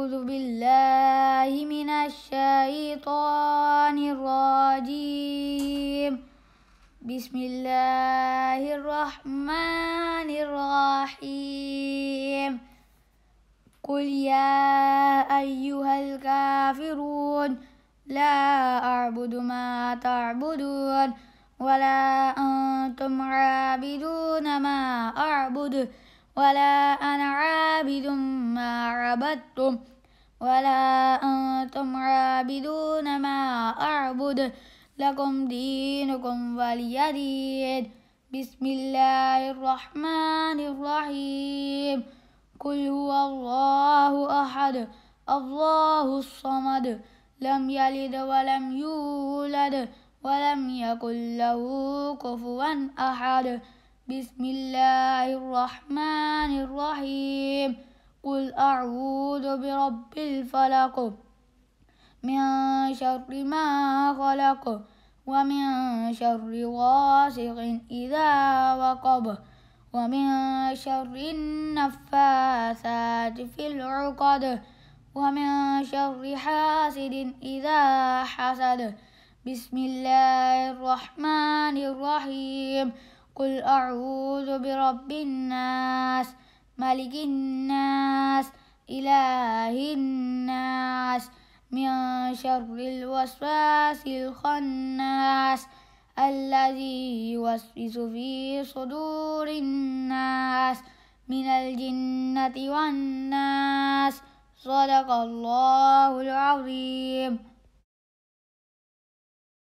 أعوذ بالله من الشيطان الرجيم. بسم الله الرحمن الرحيم. قل يا أيها الكافرون لا أعبد ما تعبدون ولا أنتم عابدون ما أعبد ولا أنا عابد ما عبدتم ولا أنتم عابدون ما أعبد لكم دينكم ولي دين. بسم الله الرحمن الرحيم. قل هو الله أحد الله الصمد لم يلد ولم يولد ولم يكن له كفوا أحد. بسم الله الرحمن الرحيم. قل أعوذ برب الفلق من شر ما خلق ومن شر غاسق إذا وقب ومن شر النفاثات في العقد ومن شر حاسد إذا حسد. بسم الله الرحمن الرحيم. قل أعوذ برب الناس ملك الناس إله الناس من شر الوسواس الخناس الذي يوسوس في صدور الناس من الجنة والناس. صدق الله العظيم.